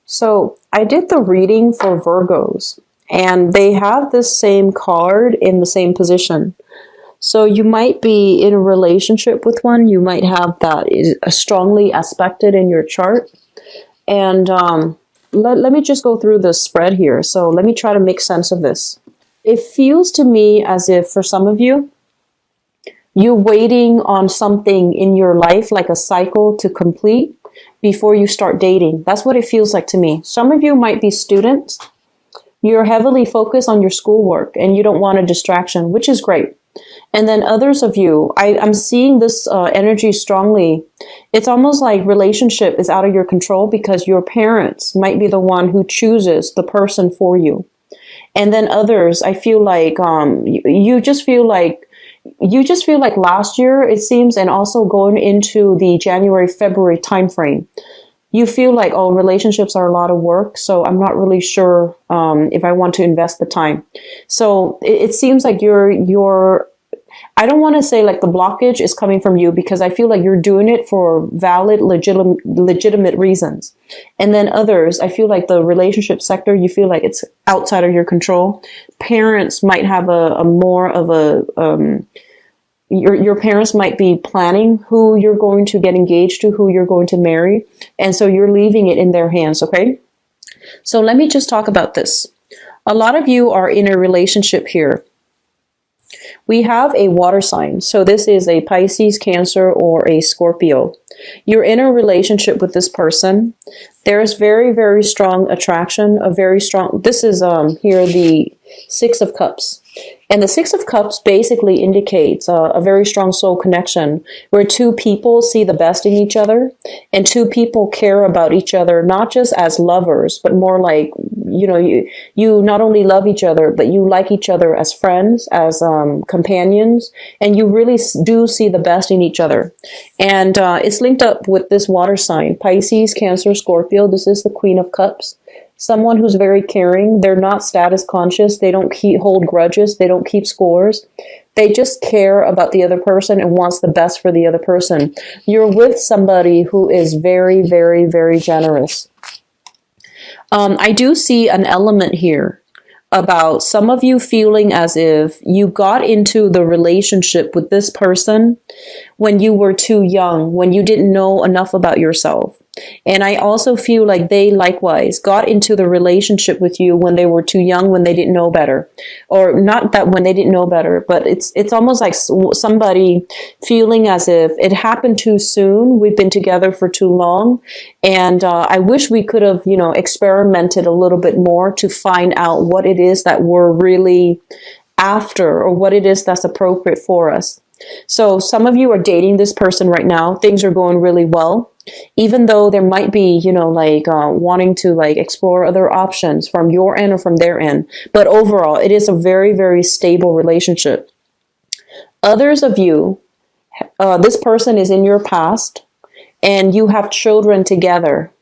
So I did the reading for Virgos, and they have this same card in the same position. So you might be in a relationship with one. You might have that is strongly aspected in your chart. And let me just go through the spread here. So let me try to make sense of this. It feels to me as if for some of you, you're waiting on something in your life, like a cycle to complete before you start dating. That's what it feels like to me. Some of you might be students. You're heavily focused on your schoolwork and you don't want a distraction, which is great. And then others of you, I'm seeing this energy strongly. It's almost like relationship is out of your control because your parents might be the one who chooses the person for you. And then others, I feel like you just feel like last year, it seems, and also going into the January, February timeframe, you feel like, oh, relationships are a lot of work, so I'm not really sure if I want to invest the time. So it seems like you're I don't want to say like the blockage is coming from you because I feel like you're doing it for valid, legitimate reasons. And then others, I feel like the relationship sector, you feel like it's outside of your control. Parents might have a more of a, your parents might be planning who you're going to get engaged to, who you're going to marry. And so you're leaving it in their hands. Okay. So let me just talk about this. A lot of you are in a relationship here. We have a water sign. So this is a Pisces, Cancer, or a Scorpio. You're in a relationship with this person. There's very, very strong attraction, this is here the Six of Cups. And the Six of Cups basically indicates a very strong soul connection where two people see the best in each other and two people care about each other, not just as lovers, but more like, you not only love each other, but you like each other as friends, as companions, and you really do see the best in each other. And it's linked up with this water sign, Pisces, Cancer, Scorpio. This is the Queen of Cups. Someone who's very caring. They're not status conscious. They don't hold grudges. They don't keep scores. They just care about the other person and wants the best for the other person. You're with somebody who is very, very, very generous. I do see an element here about some of you feeling as if you got into the relationship with this person when you were too young, when you didn't know enough about yourself. And I also feel like they likewise got into the relationship with you when they were too young, when they didn't know better. Or not that when they didn't know better, but it's almost like somebody feeling as if it happened too soon. We've been together for too long. And I wish we could have, experimented a little bit more to find out what it is that we're really after or what it is that's appropriate for us. So some of you are dating this person right now. Things are going really well. Even though there might be, wanting to explore other options from your end or from their end. But overall, it is a very, very stable relationship. Others of you, this person is in your past and you have children together.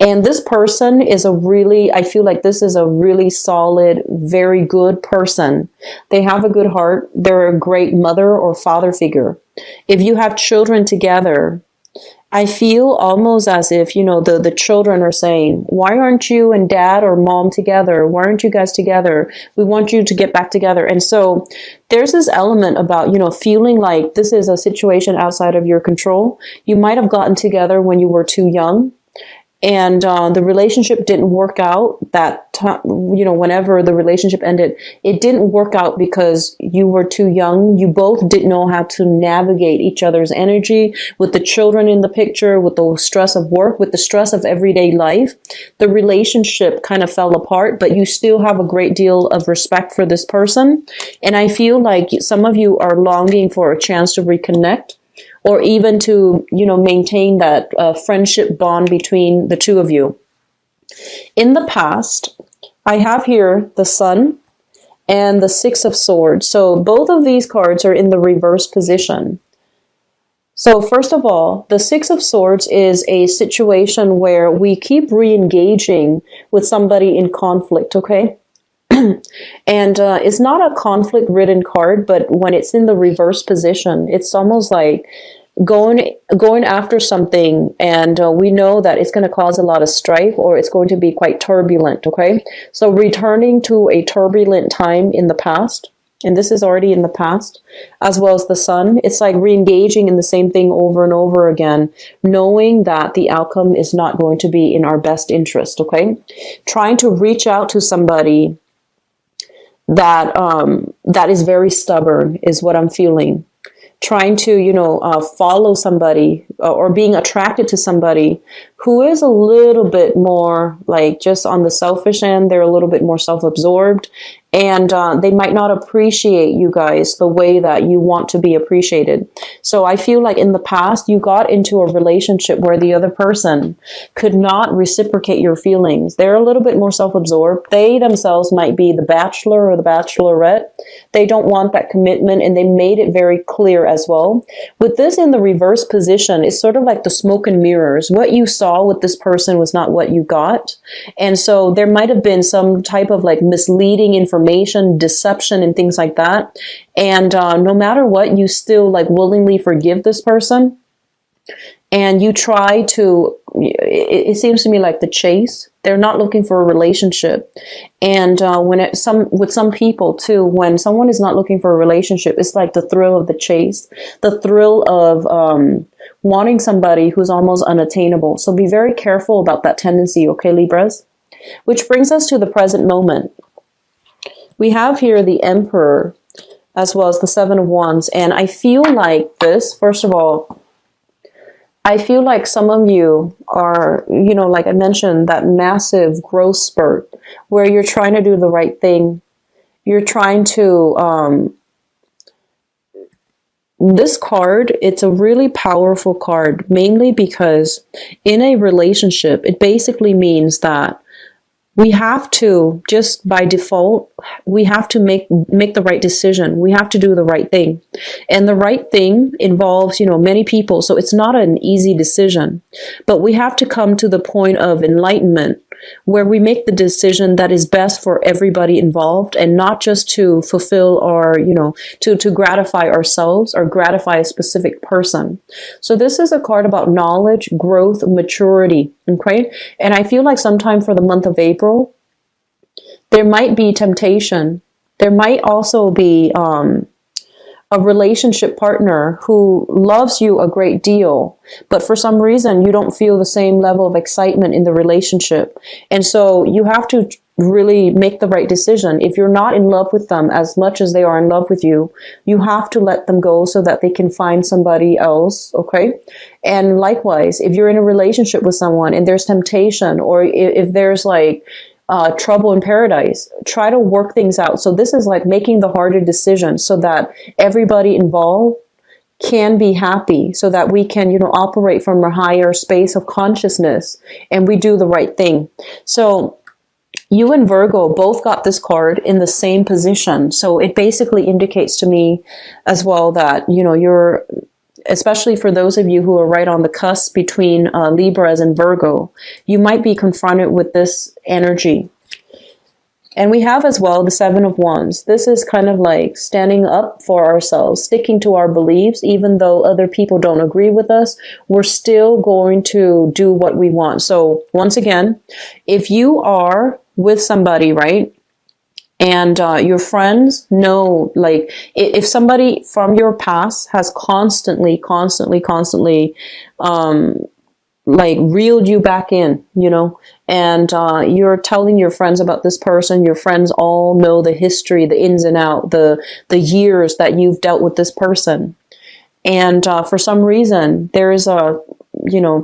And this person is I feel like this is a really solid, very good person. They have a good heart. They're a great mother or father figure. If you have children together, I feel almost as if, the children are saying, why aren't you and dad or mom together? Why aren't you guys together? We want you to get back together. And so there's this element about, feeling like this is a situation outside of your control. You might have gotten together when you were too young. And the relationship didn't work out that time, whenever the relationship ended, it didn't work out because you were too young. You both didn't know how to navigate each other's energy with the children in the picture, with the stress of work, with the stress of everyday life. The relationship kind of fell apart, but you still have a great deal of respect for this person. And I feel like some of you are longing for a chance to reconnect. Or even to, maintain that friendship bond between the two of you. In the past, I have here the Sun and the Six of Swords. So both of these cards are in the reverse position. So first of all, the Six of Swords is a situation where we keep re-engaging with somebody in conflict, okay? And it's not a conflict-ridden card, but when it's in the reverse position, it's almost like going after something, and we know that it's going to cause a lot of strife, or it's going to be quite turbulent. Okay, so returning to a turbulent time in the past, and this is already in the past, as well as the sun, it's like re-engaging in the same thing over and over again, knowing that the outcome is not going to be in our best interest. Okay, trying to reach out to somebody that that is very stubborn is what I'm feeling. Trying to, follow somebody, or being attracted to somebody who is a little bit more like just on the selfish end. They're a little bit more self-absorbed, and they might not appreciate you guys the way that you want to be appreciated. So I feel like in the past, you got into a relationship where the other person could not reciprocate your feelings. They're a little bit more self-absorbed. They themselves might be the bachelor or the bachelorette. They don't want that commitment, and they made it very clear as well. With this in the reverse position, it's sort of like the smoke and mirrors. What you saw with this person was not what you got. And so there might have been some type of like misleading information, deception, and things like that. And no matter what, you still like willingly forgive this person. And you try to, it seems to me like the chase. They're not looking for a relationship. And with some people too, when someone is not looking for a relationship, it's like the thrill of the chase, the thrill of wanting somebody who's almost unattainable. So be very careful about that tendency, okay, Libras? Which brings us to the present moment. We have here the Emperor as well as the Seven of Wands. And I feel like this, first of all, I feel like some of you are, like I mentioned, that massive growth spurt where you're trying to do the right thing. You're trying to, this card, it's a really powerful card, mainly because in a relationship, it basically means that we have to, just by default, we have to make the right decision. We have to do the right thing. And the right thing involves, many people. So it's not an easy decision. But we have to come to the point of enlightenment where we make the decision that is best for everybody involved, and not just to fulfill our, to gratify ourselves or gratify a specific person. So this is a card about knowledge, growth, maturity. Okay. And I feel like sometime for the month of April, there might be temptation. There might also be a relationship partner who loves you a great deal, but for some reason you don't feel the same level of excitement in the relationship. And so you have to really make the right decision. If you're not in love with them as much as they are in love with you, you have to let them go so that they can find somebody else, okay? And likewise, if you're in a relationship with someone and there's temptation, or if there's like trouble in paradise, try to work things out. So this is like making the harder decision so that everybody involved can be happy, so that we can, operate from a higher space of consciousness and we do the right thing. So you and Virgo both got this card in the same position. So it basically indicates to me as well that, you're, especially for those of you who are right on the cusp between Libras and Virgo, you might be confronted with this energy. And we have as well the Seven of Wands. This is kind of like standing up for ourselves, sticking to our beliefs, even though other people don't agree with us, we're still going to do what we want. So once again, if you are with somebody, right, and your friends know, like, if somebody from your past has constantly, like reeled you back in, and you're telling your friends about this person, your friends all know the history, the ins and out, the years that you've dealt with this person. And for some reason, there is a,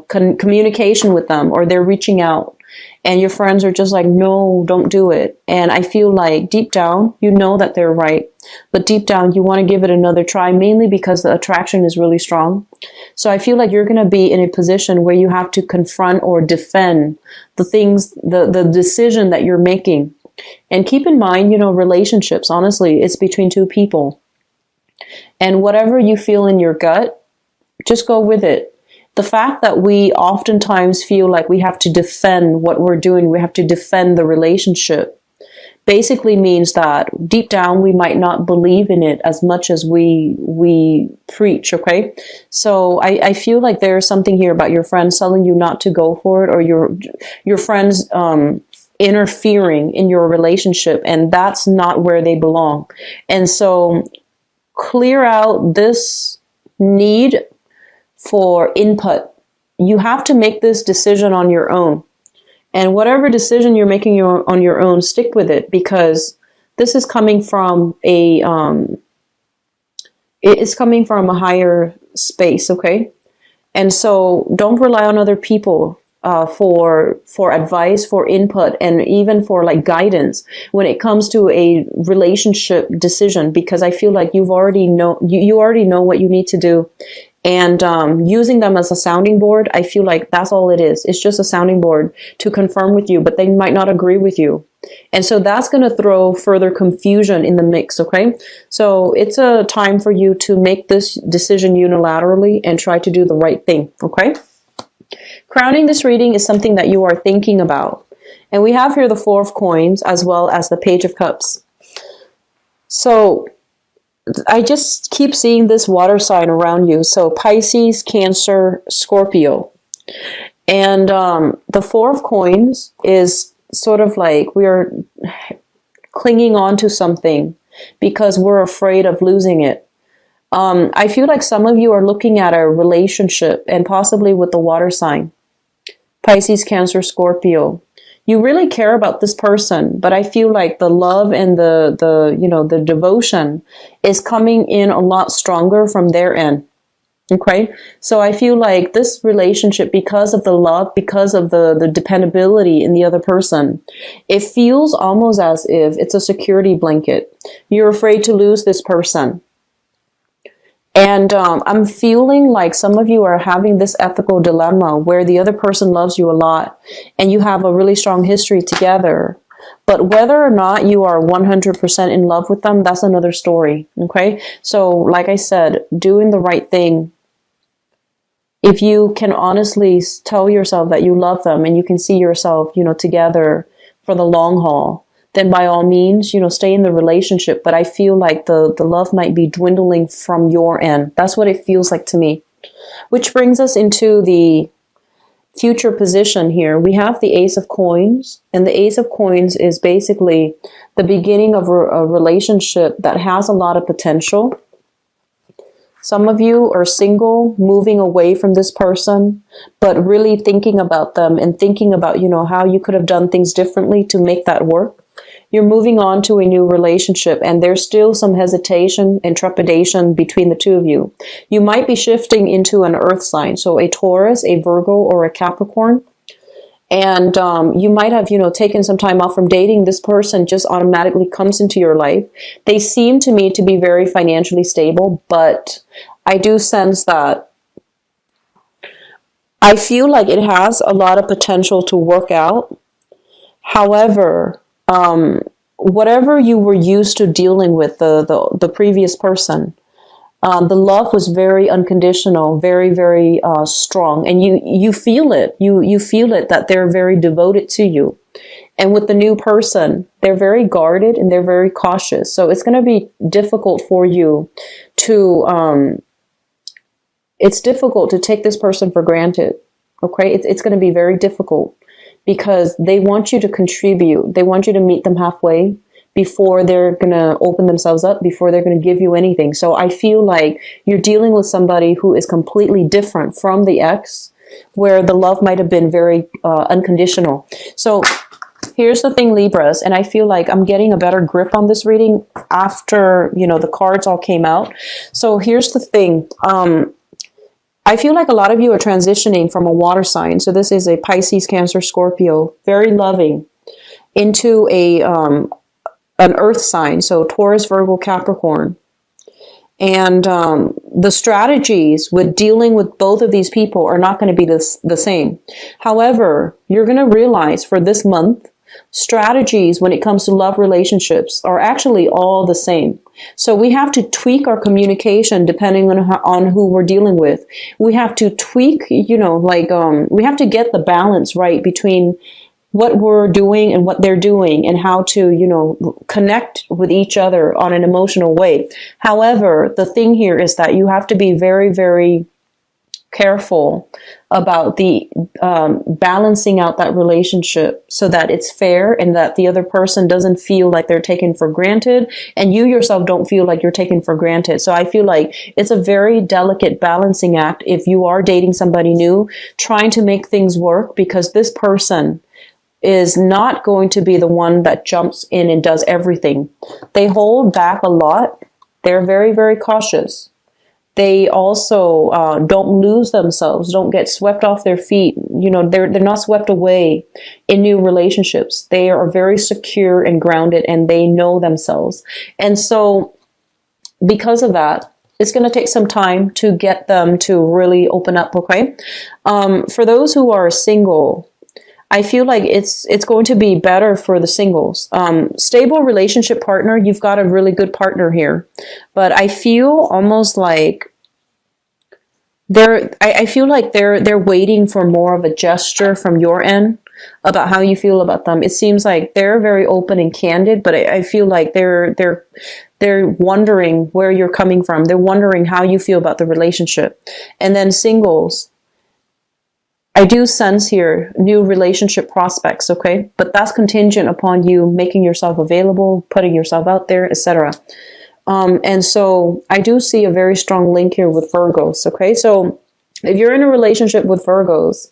communication with them, or they're reaching out. And your friends are just like, no, don't do it. And I feel like deep down, you know that they're right. But deep down, you want to give it another try, mainly because the attraction is really strong. So I feel like you're going to be in a position where you have to confront or defend the things, the decision that you're making. And keep in mind, relationships, honestly, it's between two people. And whatever you feel in your gut, just go with it. The fact that we oftentimes feel like we have to defend what we're doing, we have to defend the relationship, basically means that deep down we might not believe in it as much as we preach. Okay, so I feel like there's something here about your friends telling you not to go for it, or your friends interfering in your relationship, and that's not where they belong. And so clear out this need for input. You have to make this decision on your own. And whatever decision you're making on your own, stick with it, because this is coming from it's coming from a higher space, okay? And so don't rely on other people for advice, for input, and even for like guidance when it comes to a relationship decision, because I feel like you already know what you need to do. And using them as a sounding board, I feel like that's all it is. It's just a sounding board to confirm with you, but they might not agree with you. And so that's going to throw further confusion in the mix, okay? So it's a time for you to make this decision unilaterally and try to do the right thing, okay? Crowning this reading is something that you are thinking about. And we have here the Four of Coins as well as the Page of Cups. So I just keep seeing this water sign around you. So Pisces, Cancer, Scorpio. And the Four of Coins is sort of like we are clinging on to something because we're afraid of losing it. I feel like some of you are looking at a relationship, and possibly with the water sign, Pisces, Cancer, Scorpio. You really care about this person, but I feel like the love and the devotion is coming in a lot stronger from their end. Okay, so I feel like this relationship, because of the love, because of the dependability in the other person, it feels almost as if it's a security blanket. You're afraid to lose this person. And I'm feeling like some of you are having this ethical dilemma where the other person loves you a lot and you have a really strong history together. But whether or not you are 100% in love with them, that's another story. Okay? So like I said, doing the right thing. If you can honestly tell yourself that you love them and you can see yourself, together for the long haul, then by all means, stay in the relationship. But I feel like the love might be dwindling from your end. That's what it feels like to me. Which brings us into the future position here. We have the Ace of Coins, and the Ace of Coins is basically the beginning of a relationship that has a lot of potential. Some of you are single, moving away from this person, but really thinking about them and thinking about, how you could have done things differently to make that work. You're moving on to a new relationship, and there's still some hesitation and trepidation between the two of you. You might be shifting into an earth sign, so a Taurus, a Virgo, or a Capricorn. And you might have, taken some time off from dating. This person just automatically comes into your life. They seem to me to be very financially stable, but I do sense that I feel like it has a lot of potential to work out. However, whatever you were used to dealing with the previous person, the love was very unconditional, very, very strong. And you feel it. You feel it that they're very devoted to you. And with the new person, they're very guarded and they're very cautious. So it's going to be difficult for you to, it's difficult to take this person for granted. Okay? It's going to be very difficult because they want you to contribute. They want you to meet them halfway before they're going to open themselves up, before they're going to give you anything. So I feel like you're dealing with somebody who is completely different from the ex, where the love might have been very unconditional. So here's the thing, Libras, and I feel like I'm getting a better grip on this reading after, the cards all came out. So here's the thing. I feel like a lot of you are transitioning from a water sign. So this is a Pisces, Cancer, Scorpio, very loving, into an earth sign, so Taurus, Virgo, Capricorn. And the strategies with dealing with both of these people are not going to be the same. However, you're going to realize for this month, strategies when it comes to love relationships are actually all the same. So we have to tweak our communication depending on who we're dealing with. We have to tweak, we have to get the balance right between what we're doing and what they're doing and how to, connect with each other on an emotional way. However, the thing here is that you have to be very, very careful about the balancing out that relationship so that it's fair and that the other person doesn't feel like they're taken for granted and you yourself don't feel like you're taken for granted. So I feel like it's a very delicate balancing act if you are dating somebody new, trying to make things work, because this person is not going to be the one that jumps in and does everything. They hold back a lot. They're very, very cautious. They also don't lose themselves, don't get swept off their feet. They're not swept away in new relationships. They are very secure and grounded, and they know themselves. And so because of that, it's going to take some time to get them to really open up, okay? For those who are single, I feel like it's going to be better for the singles. Stable relationship partner, you've got a really good partner here. But I feel almost like they're waiting for more of a gesture from your end about how you feel about them. It seems like they're very open and candid, but I feel like they're wondering where you're coming from. They're wondering how you feel about the relationship. And then singles, I do sense here new relationship prospects, okay? But that's contingent upon you making yourself available, putting yourself out there, etc. And so I do see a very strong link here with Virgos, okay? So if you're in a relationship with Virgos,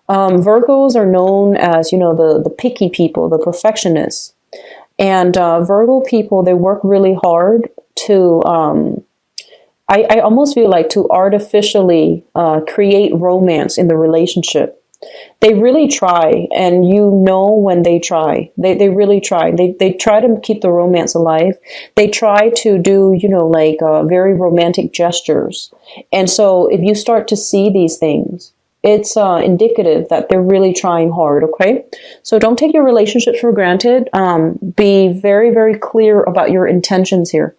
Virgos are known as, the picky people, the perfectionists. And Virgo people, they work really hard to... I almost feel like to artificially create romance in the relationship. They really try, and when they try. They really try. They try to keep the romance alive. They try to do, very romantic gestures. And so if you start to see these things, it's indicative that they're really trying hard, okay? So don't take your relationships for granted. Be very, very clear about your intentions here.